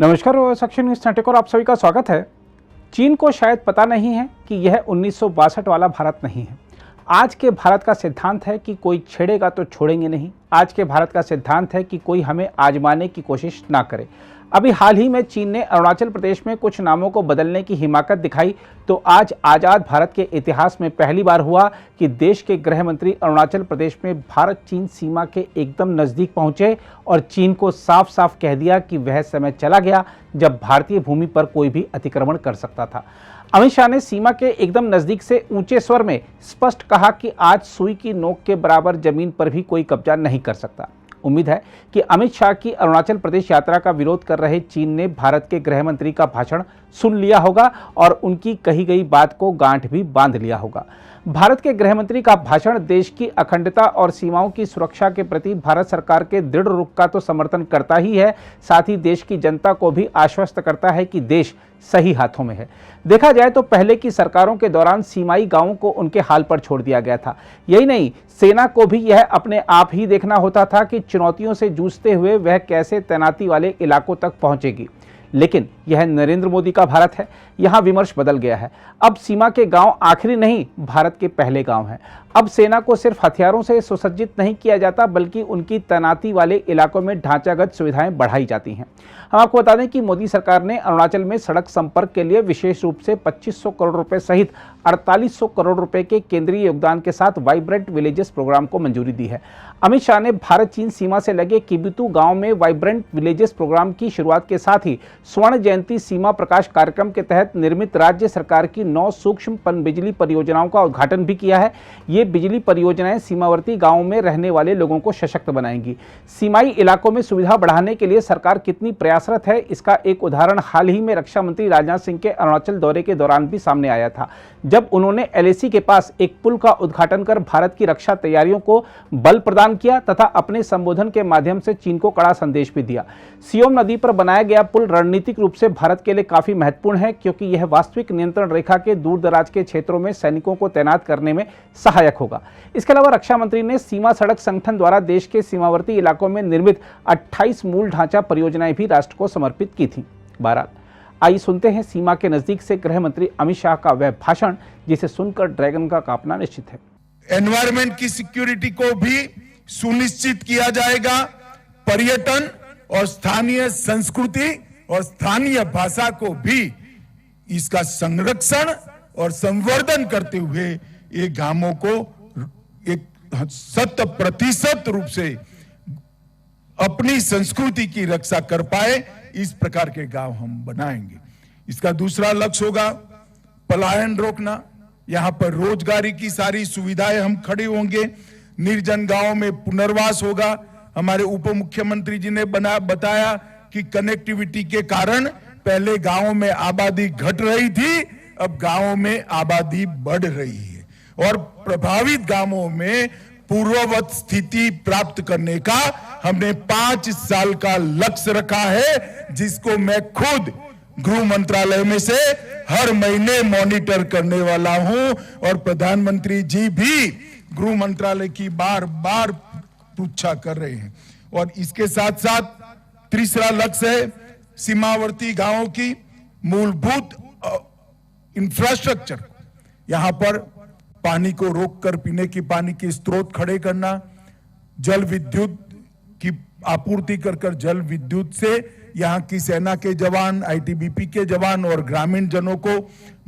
नमस्कार, section news नाटक और आप सभी का स्वागत है। चीन को शायद पता नहीं है कि यह 1962 वाला भारत नहीं है। आज के भारत का सिद्धांत है कि कोई छेड़ेगा तो छोड़ेंगे नहीं। आज के भारत का सिद्धांत है कि कोई हमें आजमाने की कोशिश ना करे। अभी हाल ही में चीन ने अरुणाचल प्रदेश में कुछ नामों को बदलने की हिमाकत दिखाई, तो आज आज़ाद भारत के इतिहास में पहली बार हुआ कि देश के गृह मंत्री अरुणाचल प्रदेश में भारत चीन सीमा के एकदम नज़दीक पहुंचे और चीन को साफ साफ कह दिया कि वह समय चला गया जब भारतीय भूमि पर कोई भी अतिक्रमण कर सकता था। अमित शाह ने सीमा के एकदम नज़दीक से ऊंचे स्वर में स्पष्ट कहा कि आज सुई की नोक के बराबर जमीन पर भी कोई कब्जा नहीं कर सकता। उम्मीद है कि अमित शाह की अरुणाचल प्रदेश यात्रा का विरोध कर रहे चीन ने भारत के गृह मंत्री का भाषण सुन लिया होगा और उनकी कही गई बात को गांठ भी बांध लिया होगा। भारत के गृह मंत्री का भाषण देश की अखंडता और सीमाओं की सुरक्षा के प्रति भारत सरकार के दृढ़ रुख का तो समर्थन करता ही है, साथ ही देश की जनता को भी आश्वस्त करता है कि देश सही हाथों में है। देखा जाए तो पहले की सरकारों के दौरान सीमाई गांवों को उनके हाल पर छोड़ दिया गया था। यही नहीं, सेना को भी यह अपने आप ही देखना होता था कि चुनौतियों से जूझते हुए वह कैसे तैनाती वाले इलाकों तक पहुंचेगी। लेकिन यह नरेंद्र मोदी का भारत है। यहाँ विमर्श बदल गया है। अब सीमा के गांव आखिरी नहीं, भारत के पहले गांव हैं। अब सेना को सिर्फ हथियारों से सुसज्जित नहीं किया जाता, बल्कि उनकी तैनाती वाले इलाकों में ढांचागत सुविधाएं बढ़ाई जाती हैं। हम आपको बता दें कि मोदी सरकार ने अरुणाचल में सड़क संपर्क के लिए विशेष रूप से 2500 करोड़ रुपए सहित 4800 करोड़ रुपए के केंद्रीय योगदान के साथ वाइब्रेंट विलेजेस प्रोग्राम को मंजूरी दी है। अमित शाह ने भारत चीन सीमा से लगे किबितू गांव में वाइब्रेंट विलेजेस प्रोग्राम की शुरुआत के साथ ही स्वर्ण जयंती सीमा प्रकाश कार्यक्रम के तहत निर्मित राज्य सरकार की 9 सूक्ष्म पनबिजली परियोजनाओं का उद्घाटन भी किया है। ये बिजली परियोजनाएं सीमावर्ती गांवों में रहने वाले लोगों को सशक्त बनाएंगी। सीमाई इलाकों में सुविधा बढ़ाने के लिए सरकार कितनी प्रयासरत है, इसका एक उदाहरण हाल ही में रक्षा मंत्री राजनाथ सिंह के अरुणाचल दौरे के दौरान भी सामने आया था, जब उन्होंने LAC के पास एक पुल का उद्घाटन कर भारत की रक्षा तैयारियों को बल प्रदान किया तथा अपने संबोधन के माध्यम से चीन को कड़ा संदेश भी दिया। सियोम नदी पर बनाया गया पुल रणनीतिक रूप से भारत के लिए काफी महत्वपूर्ण है, क्योंकि यह वास्तविक नियंत्रण रेखा के दूर दराज के क्षेत्रों में सैनिकों को तैनात करने में सहायक होगा। इसके अलावा रक्षा मंत्री ने सीमा सड़क संगठन द्वारा देश के सीमावर्ती इलाकों में निर्मित 28 मूल ढांचा परियोजनाएं भी राष्ट्र को समर्पित की थी। बहरहाल, आइए सुनते हैं सीमा के नजदीक से गृह मंत्री अमित शाह का वह भाषण जिसे सुनकर ड्रैगन का कांपना निश्चित है। एनवायरमेंट की सिक्योरिटी को भी सुनिश्चित किया जाएगा। पर्यटन और स्थानीय संस्कृति और स्थानीय भाषा को भी इसका संरक्षण और संवर्धन करते हुए ये गांवों को एक 100% रूप से अपनी संस्कृति की रक्षा कर पाए, इस प्रकार के गांव हम बनाएंगे। इसका दूसरा लक्ष्य होगा पलायन रोकना। यहां पर रोजगारी की सारी सुविधाएं हम खड़े होंगे। निर्जन गांवों में पुनर्वास होगा। हमारे उप मुख्यमंत्री जी ने बताया कि कनेक्टिविटी के कारण पहले गांवों में आबादी घट रही थी, अब गांवों में आबादी बढ़ रही है और प्रभावित गांवों में पूर्ववत स्थिति प्राप्त करने का हमने 5 साल का लक्ष्य रखा है, जिसको मैं खुद गृह मंत्रालय में से हर महीने मॉनिटर करने वाला हूं और प्रधानमंत्री जी भी गृह मंत्रालय की बार बार पूछा कर रहे हैं। और इसके साथ साथ तीसरा लक्ष्य है सीमावर्ती गांवों की मूलभूत इंफ्रास्ट्रक्चर। यहां पर पानी को रोककर पीने की पानी के स्रोत खड़े करना, जल विद्युत की आपूर्ति कर जल विद्युत से यहाँ की सेना के जवान, ITBP के जवान और ग्रामीण जनों को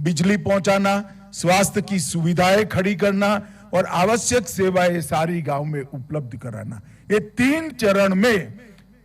बिजली पहुंचाना, स्वास्थ्य की सुविधाएं खड़ी करना और आवश्यक सेवाएं सारी गांव में उपलब्ध कराना। ये 3 चरण में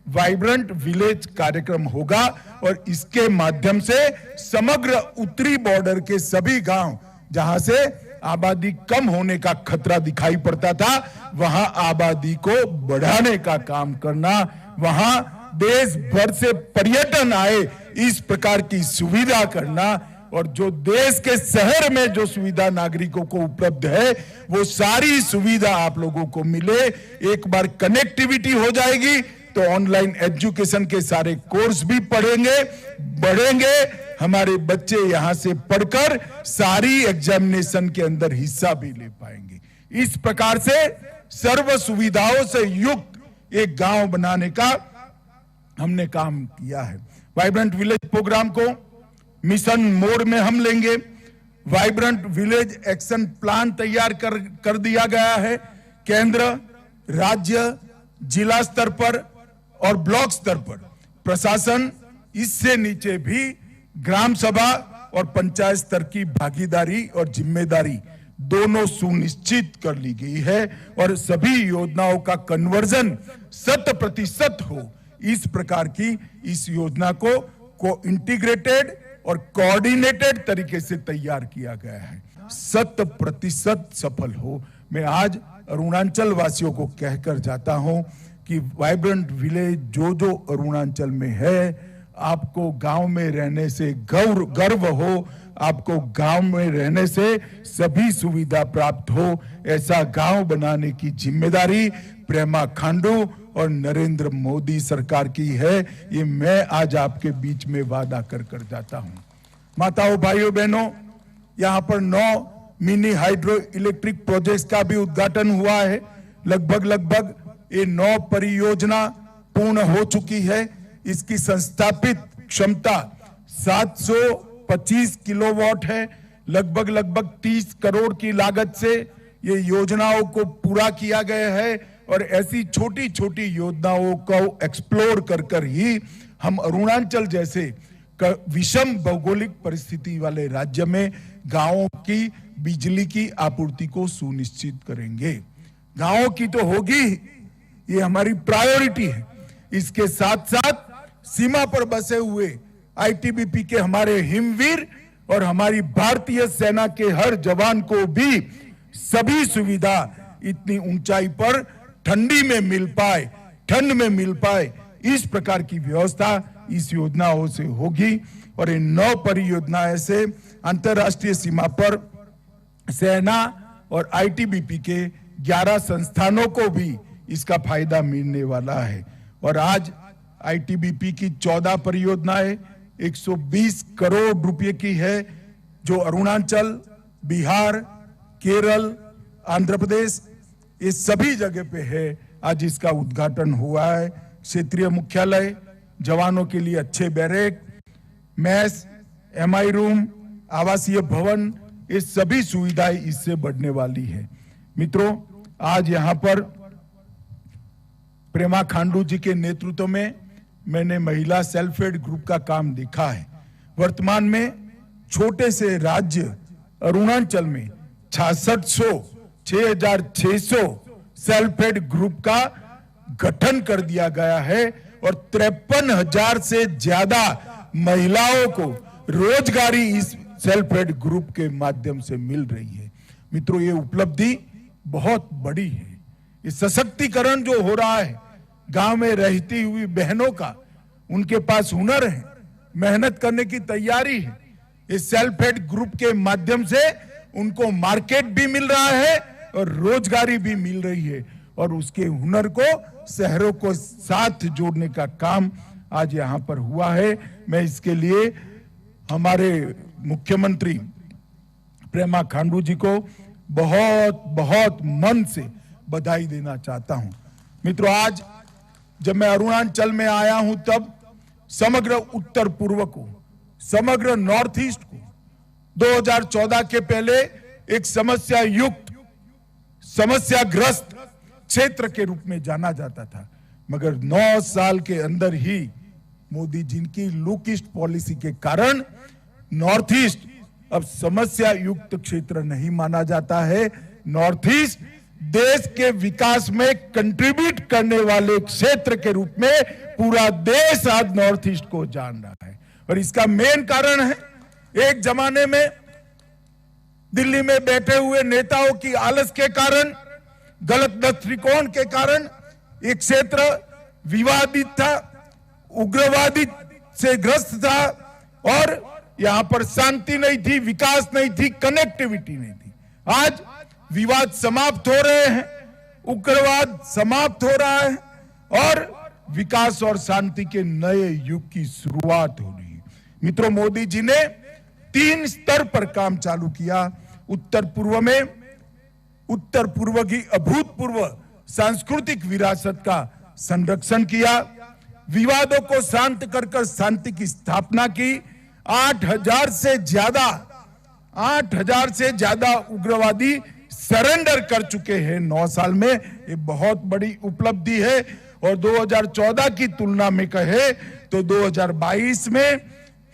वाइब्रेंट विलेज कार्यक्रम होगा और इसके माध्यम से समग्र उत्तरी बॉर्डर के सभी गांव जहां से आबादी कम होने का खतरा दिखाई पड़ता था, वहां आबादी को बढ़ाने का काम करना, वहां देश भर से पर्यटन आए इस प्रकार की सुविधा करना और जो देश के शहर में जो सुविधा नागरिकों को उपलब्ध है वो सारी सुविधा आप लोगों को मिले। एक बार कनेक्टिविटी हो जाएगी तो ऑनलाइन एजुकेशन के सारे कोर्स भी पढ़ेंगे, बढ़ेंगे। हमारे बच्चे यहां से पढ़कर सारी एग्जामिनेशन के अंदर हिस्सा भी ले पाएंगे। इस प्रकार से सर्व सुविधाओं से युक्त एक गांव बनाने का हमने काम किया है। वाइब्रेंट विलेज प्रोग्राम को मिशन मोड में हम लेंगे। वाइब्रेंट विलेज एक्शन प्लान तैयार कर दिया गया है। केंद्र, राज्य, जिला स्तर पर और ब्लॉक स्तर पर प्रशासन, इससे नीचे भी ग्राम सभा और पंचायत स्तर की भागीदारी और जिम्मेदारी दोनों सुनिश्चित कर ली गई है और सभी योजनाओं का कन्वर्जन 100% हो, इस प्रकार की इस योजना को इंटीग्रेटेड और कोऑर्डिनेटेड तरीके से तैयार किया गया है। 100% सफल हो। मैं आज अरुणाचल वासियों को कहकर जाता हूं कि वाइब्रेंट विलेज जो अरुणाचल में है, आपको गांव में रहने से गर्व हो, आपको गांव में रहने से सभी सुविधा प्राप्त हो, ऐसा गांव बनाने की जिम्मेदारी प्रेमा खांडू और नरेंद्र मोदी सरकार की है। ये मैं आज आपके बीच में वादा कर जाता हूं। माताओं, भाइयों, बहनों, यहां पर 9 मिनी हाइड्रो इलेक्ट्रिक प्रोजेक्ट्स का भी उद्घाटन हुआ है। लगभग ये 9 परियोजना पूर्ण हो चुकी है। इसकी संस्थापित क्षमता 725 किलोवाट है। लगभग 30 करोड़ की लागत से ये योजनाओं को पूरा किया गया है और ऐसी छोटी छोटी योजनाओं को एक्सप्लोर कर ही हम अरुणाचल जैसे विषम भौगोलिक परिस्थिति वाले राज्य में गांवों की बिजली की आपूर्ति को सुनिश्चित करेंगे। गांवों की तो होगी, ये हमारी प्रायोरिटी है। इसके साथ साथ सीमा पर बसे हुए आईटीबीपी के हमारे हिमवीर और हमारी भारतीय सेना के हर जवान को भी सभी सुविधा इतनी ऊंचाई पर ठंडी में मिल पाए, ठंड में मिल पाए, इस प्रकार की व्यवस्था इस योजनाओं से होगी। और इन 9 परियोजनाएं से अंतरराष्ट्रीय सीमा पर सेना और आईटीबीपी के 11 संस्थानों को भी इसका फायदा मिलने वाला है। और आज आईटीबीपी की 14 परियोजनाएं 120 करोड़ रुपए की है, जो अरुणाचल, बिहार, केरल, आंध्र प्रदेश, ये सभी जगह पे है। आज इसका उद्घाटन हुआ है। क्षेत्रीय मुख्यालय, जवानों के लिए अच्छे बैरक, मैस, एमआई रूम, आवासीय भवन, ये सभी सुविधाएं इससे बढ़ने वाली है। मित्रों, आज यहां पर प्रेमा खांडू जी के नेतृत्व में मैंने महिला सेल्फ हेल्प ग्रुप का काम देखा है। वर्तमान में छोटे से राज्य अरुणाचल में 6600 सेल्फ हेल्प ग्रुप का गठन कर दिया गया है और 53,000 से ज्यादा महिलाओं को रोजगारी इस सेल्फ हेल्प ग्रुप के माध्यम से मिल रही है। मित्रों, ये उपलब्धि बहुत बड़ी है। ये सशक्तिकरण जो हो रहा है गांव में रहती हुई बहनों का, उनके पास हुनर है, मेहनत करने की तैयारी है। इस सेल्फ हेल्प ग्रुप के माध्यम से उनको मार्केट भी मिल रहा है और रोजगारी भी मिल रही है और उसके हुनर को शहरों को साथ जोड़ने का काम आज यहां पर हुआ है। मैं इसके लिए हमारे मुख्यमंत्री प्रेमा खांडू जी को बहुत बहुत मन से बधाई देना चाहता हूं। मित्रों, आज जब मैं अरुणाचल में आया हूं तब समग्र उत्तर पूर्व को, समग्र नॉर्थ ईस्ट को 2014 के पहले एक समस्या युक्त, समस्याग्रस्त क्षेत्र के रूप में जाना जाता था, मगर 9 साल के अंदर ही मोदी जी की लुक ईस्ट पॉलिसी के कारण नॉर्थ ईस्ट अब समस्या युक्त क्षेत्र नहीं माना जाता है। नॉर्थ ईस्ट देश के विकास में कंट्रीब्यूट करने वाले क्षेत्र के रूप में पूरा देश आज नॉर्थ ईस्ट को जान रहा है। और इसका मेन कारण है, एक जमाने में दिल्ली में बैठे हुए नेताओं की आलस के कारण, गलत दृष्टिकोण के कारण एक क्षेत्र विवादित था, उग्रवादी से ग्रस्त था और यहां पर शांति नहीं थी, विकास नहीं थी, कनेक्टिविटी नहीं थी। आज विवाद समाप्त हो रहे हैं, उग्रवाद समाप्त हो रहा है और विकास और शांति के नए युग की शुरुआत हो रही है। मित्रों, मोदी जी ने 3 स्तर पर काम चालू किया। उत्तर पूर्व में उत्तर पूर्व की अभूतपूर्व सांस्कृतिक विरासत का संरक्षण किया। विवादों को शांत कर शांति की स्थापना की। 8,000 से ज्यादा उग्रवादी सरेंडर कर चुके हैं 9 साल में। ये बहुत बड़ी उपलब्धि है। और 2014 की तुलना में कहे तो 2022 में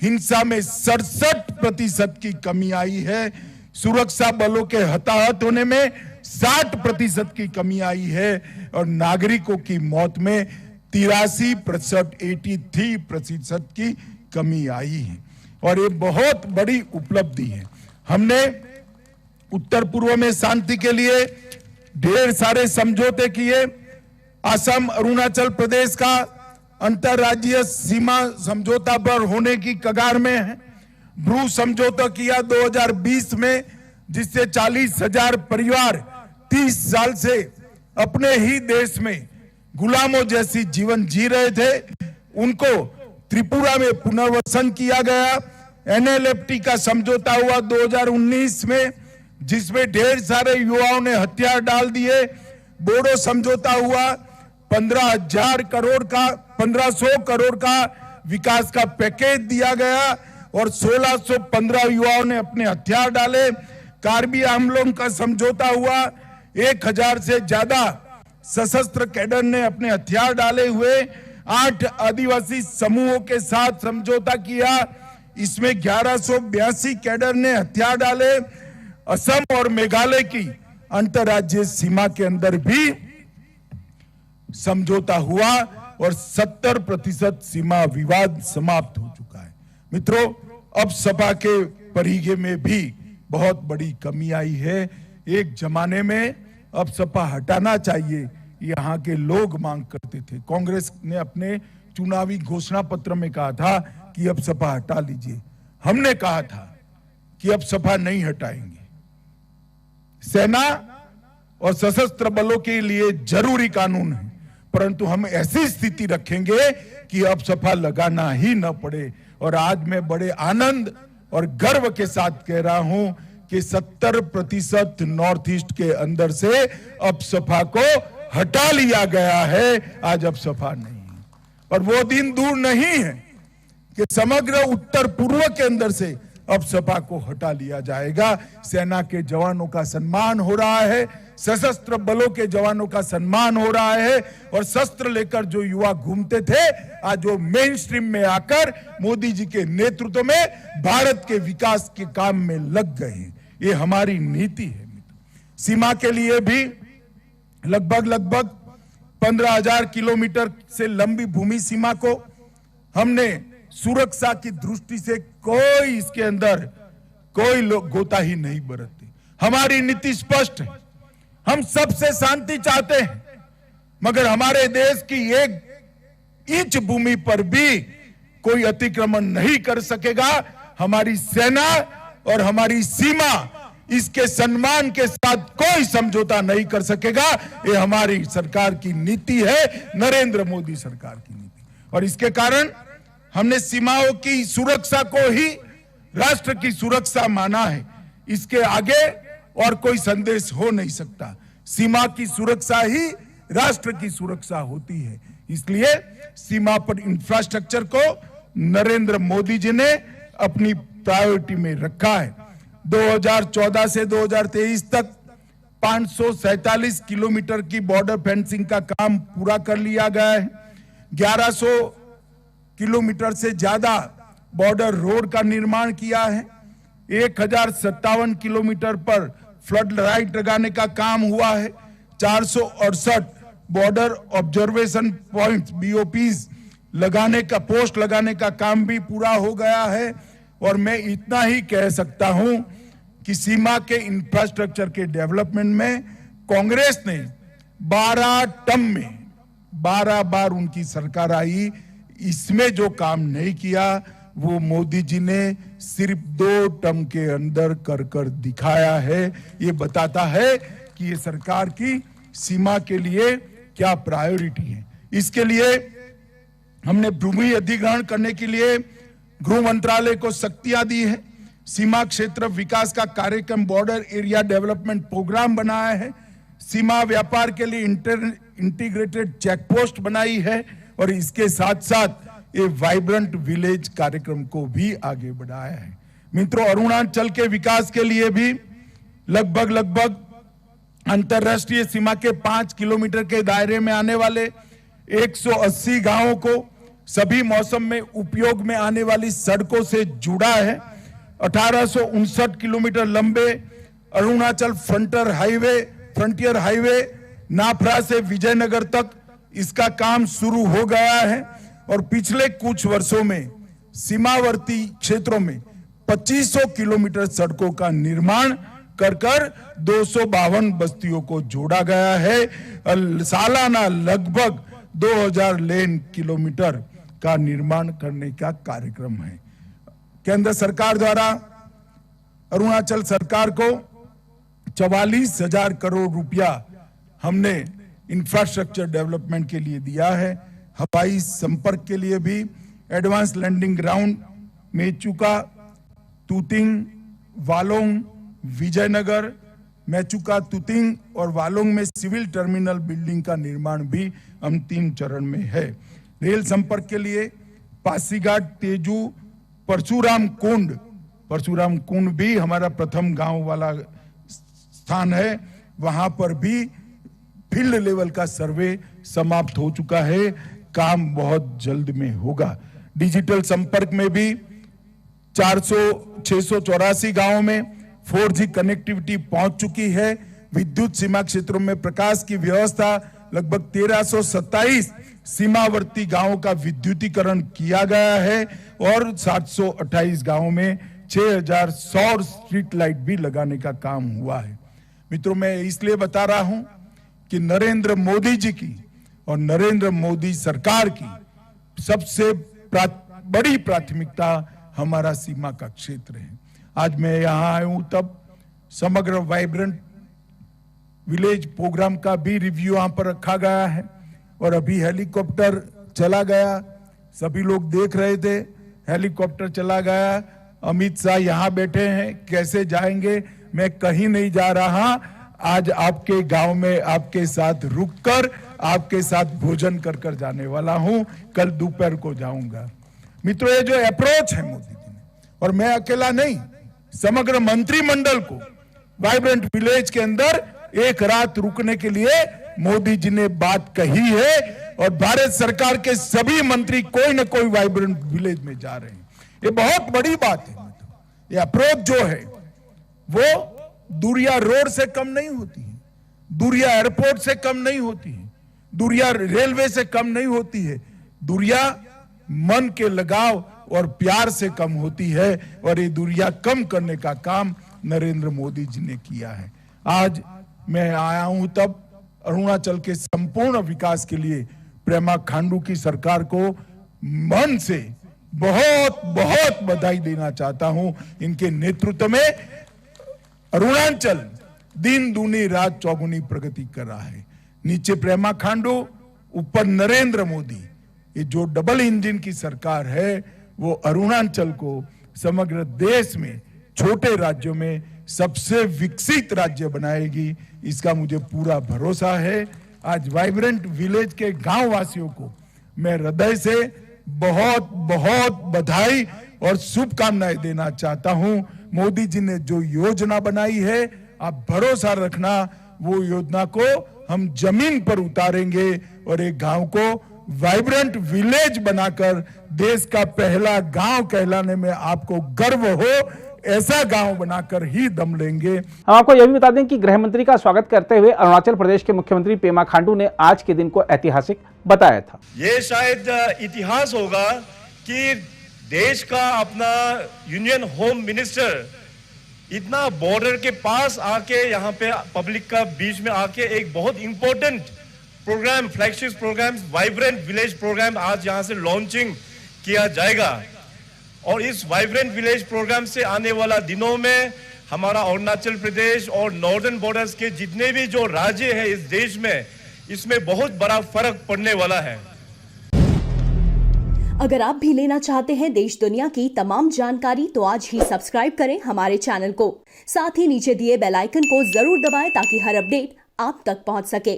हिंसा में 67% की कमी आई है। सुरक्षा बलों के हताहत होने में 60% की कमी आई है और नागरिकों की मौत में 83% की कमी आई है। और ये बहुत बड़ी उपलब्धि है। हमने उत्तर पूर्व में शांति के लिए ढेर सारे समझौते किए। असम अरुणाचल प्रदेश का अंतरराज्यीय सीमा समझौता पर होने की कगार में है। ब्रू समझौता किया 2020 में, जिससे 40,000 परिवार 30 साल से अपने ही देश में गुलामों जैसी जीवन जी रहे थे, उनको त्रिपुरा में पुनर्वसन किया गया। NLFT का समझौता हुआ 2019 में, जिसमें ढेर सारे युवाओं ने हथियार डाल दिए। बोडो समझौता हुआ 1500 करोड़ का विकास का पैकेज दिया गया और 1615 युवाओं ने अपने हथियार डाले। कार्बी आंगलोंग का समझौता हुआ, 1000 से ज्यादा सशस्त्र कैडर ने अपने हथियार डाले हुए 8 आदिवासी समूहों के साथ समझौता किया। इसमें 1182 कैडर ने हथियार डाले। असम और मेघालय की अंतरराज्यीय सीमा के अंदर भी समझौता हुआ और 70% सीमा विवाद समाप्त हो चुका है। मित्रों, अब सपा के परिघे में भी बहुत बड़ी कमी आई है। एक जमाने में अब सपा हटाना चाहिए, यहाँ के लोग मांग करते थे। कांग्रेस ने अपने चुनावी घोषणा पत्र में कहा था कि अब सपा हटा लीजिए। हमने कहा था कि अब सपा नहीं हटाएंगे। सेना और सशस्त्र बलों के लिए जरूरी कानून है, परंतु हम ऐसी स्थिति रखेंगे कि अब सपा लगाना ही न पड़े। और आज मैं बड़े आनंद और गर्व के साथ कह रहा हूं कि 70% नॉर्थ ईस्ट के अंदर से अब सपा को हटा लिया गया है। आज अब सपा नहीं है और वो दिन दूर नहीं है कि समग्र उत्तर पूर्व के अंदर से अब सपा को हटा लिया जाएगा। सेना के जवानों का सम्मान हो रहा है, सशस्त्र बलों के जवानों का सम्मान हो रहा है और शस्त्र लेकर जो युवा घूमते थे, आज वो मेन स्ट्रीम में आकर मोदी जी के नेतृत्व में भारत के विकास के काम में लग गए हैं। ये हमारी नीति है। सीमा के लिए भी लगभग 15,000 किलोमीटर से लंबी भूमि सीमा को हमने सुरक्षा की दृष्टि से कोई इसके अंदर कोई लोग गोताही नहीं बरतते। हमारी नीति स्पष्ट है। हम सबसे शांति चाहते हैं, मगर हमारे देश की 1 इंच भूमि पर भी कोई अतिक्रमण नहीं कर सकेगा। हमारी सेना और हमारी सीमा, इसके सम्मान के साथ कोई समझौता नहीं कर सकेगा। ये हमारी सरकार की नीति है, नरेंद्र मोदी सरकार की नीति। और इसके कारण हमने सीमाओं की सुरक्षा को ही राष्ट्र की सुरक्षा माना है। इसके आगे और कोई संदेश हो नहीं सकता। सीमा की सुरक्षा ही राष्ट्र की सुरक्षा होती है। इसलिए सीमा पर इंफ्रास्ट्रक्चर को नरेंद्र मोदी जी ने अपनी प्रायोरिटी में रखा है। 2014 से 2023 तक 547 किलोमीटर की बॉर्डर फेंसिंग का काम पूरा कर लिया गया है। 1100 किलोमीटर से ज्यादा बॉर्डर रोड का निर्माण किया है। 1057 किलोमीटर पर फ्लड लाइट लगाने का काम हुआ है। 468 बॉर्डर ऑब्जर्वेशन पॉइंट्स BOPs लगाने का पोस्ट लगाने का काम भी पूरा हो गया है। और मैं इतना ही कह सकता हूं कि सीमा के इंफ्रास्ट्रक्चर के डेवलपमेंट में कांग्रेस ने 12 टर्म में 12 बार उनकी सरकार आई, इसमें जो काम नहीं किया वो मोदी जी ने सिर्फ 2 टर्म के अंदर कर दिखाया है। ये बताता है कि ये सरकार की सीमा के लिए क्या प्रायोरिटी है। इसके लिए हमने भूमि अधिग्रहण करने के लिए गृह मंत्रालय को शक्तियां दी है। सीमा क्षेत्र विकास का कार्यक्रम बॉर्डर एरिया डेवलपमेंट प्रोग्राम बनाया है। सीमा व्यापार के लिए इंटीग्रेटेड चेक पोस्ट बनाई है। और इसके साथ साथ ये वाइब्रेंट विलेज कार्यक्रम को भी आगे बढ़ाया है। मित्रों, अरुणाचल के विकास के लिए भी लगभग अंतरराष्ट्रीय सीमा के 5 किलोमीटर के दायरे में आने वाले 180 गांवों को सभी मौसम में उपयोग में आने वाली सड़कों से जुड़ा है। 1859 किलोमीटर लंबे अरुणाचल फ्रंटियर हाईवे नाफरा से विजयनगर तक इसका काम शुरू हो गया है और पिछले कुछ वर्षों में सीमावर्ती क्षेत्रों में 2500 किलोमीटर सड़कों का निर्माण कर 252 बस्तियों को जोड़ा गया है। सालाना लगभग 2000 लेन किलोमीटर का निर्माण करने का कार्यक्रम है। केंद्र सरकार द्वारा अरुणाचल सरकार को 44,000 करोड़ रुपया हमने इंफ्रास्ट्रक्चर डेवलपमेंट के लिए दिया है। हवाई संपर्क के लिए भी advance landing ground Mechuka, Tuting, Walong, Vijaynagar, Mechuka, Tuting और वालोंग में सिविल टर्मिनल बिल्डिंग का निर्माण भी हम 3 चरण में है। रेल संपर्क के लिए पासीघाट, तेजू, परशुराम कुंड भी हमारा प्रथम गांव वाला स्थान है। वहां पर भी फील्ड लेवल का सर्वे समाप्त हो चुका है, काम बहुत जल्द में होगा। डिजिटल संपर्क में भी 684 गांवों में 4G कनेक्टिविटी पहुंच चुकी है। विद्युत सीमा क्षेत्रों में प्रकाश की व्यवस्था लगभग 1327 सीमावर्ती गांवों का विद्युतीकरण किया गया है और 728 गांवों में 6000 सौर स्ट्रीट लाइट भी लगाने का काम हुआ है। मित्रों, मैं इसलिए बता रहा हूं कि नरेंद्र मोदी जी की और नरेंद्र मोदी सरकार की सबसे बड़ी प्राथमिकता हमारा सीमा का क्षेत्र है। आज मैं यहां आया हूं तब समग्र वाइब्रेंट विलेज प्रोग्राम का भी रिव्यू यहां पर रखा गया है और अभी हेलीकॉप्टर चला गया, सभी लोग देख रहे थे, हेलीकॉप्टर चला गया। अमित शाह यहां बैठे हैं, कैसे जाएंगे? मैं कहीं नहीं जा रहा, आज आपके गांव में आपके साथ रुककर आपके साथ भोजन कर जाने वाला हूं, कल दोपहर को जाऊंगा। मित्रों, ये जो अप्रोच है मोदी जी ने, और मैं अकेला नहीं, समग्र मंत्रिमंडल को वाइब्रेंट विलेज के अंदर एक रात रुकने के लिए मोदी जी ने बात कही है और भारत सरकार के सभी मंत्री कोई न कोई वाइब्रेंट विलेज में जा रहे हैं। ये बहुत बड़ी बात है। ये अप्रोच जो है वो दूरिया रोड से कम नहीं होती है, दूरिया एयरपोर्ट से कम नहीं होती है, दूरिया रेलवे से कम नहीं होती है, दूरिया मन के लगाव और प्यार से कम होती है और ये दूरिया कम करने का काम नरेंद्र मोदी जी ने किया है। आज मैं आया हूं तब अरुणाचल के संपूर्ण विकास के लिए प्रेमा खांडू की सरकार को मन से बहुत बहुत बधाई देना चाहता हूं। इनके नेतृत्व में अरुणाचल दिन दूनी रात चौगुनी प्रगति कर रहा है। नीचे प्रेमा खांडू, ऊपर नरेंद्र मोदी, ये जो डबल इंजन की सरकार है वो अरुणाचल को समग्र देश में छोटे राज्यों में सबसे विकसित राज्य बनाएगी, इसका मुझे पूरा भरोसा है। आज वाइब्रेंट विलेज के गांव वासियों को मैं हृदय से बहुत बहुत बधाई और शुभकामनाएं देना चाहता हूं। मोदी जी ने जो योजना बनाई है, आप भरोसा रखना, वो योजना को हम जमीन पर उतारेंगे और एक गांव को वाइब्रेंट विलेज बनाकर देश का पहला गांव कहलाने में आपको गर्व हो, ऐसा गांव बनाकर ही दम लेंगे। हम आपको यह भी बता दें कि गृह मंत्री का स्वागत करते हुए अरुणाचल प्रदेश के मुख्यमंत्री पेमा खांडू ने आज के दिन को ऐतिहासिक बताया था। ये शायद इतिहास होगा कि देश का अपना यूनियन होम मिनिस्टर इतना बॉर्डर के पास आके यहाँ पे पब्लिक का बीच में आके एक बहुत important programme, flagship programme, vibrant village programme आज यहाँ से लॉन्चिंग किया जाएगा। और इस वाइब्रेंट विलेज प्रोग्राम से आने वाला दिनों में हमारा अरुणाचल प्रदेश और नॉर्दर्न बॉर्डर्स के जितने भी जो राज्य हैं इस देश में, इसमें बहुत बड़ा फर्क पड़ने वाला है। अगर आप भी लेना चाहते हैं देश दुनिया की तमाम जानकारी तो आज ही सब्सक्राइब करें हमारे चैनल को। साथ ही नीचे दिए बेल आइकन को जरूर दबाएं ताकि हर अपडेट आप तक पहुंच सके।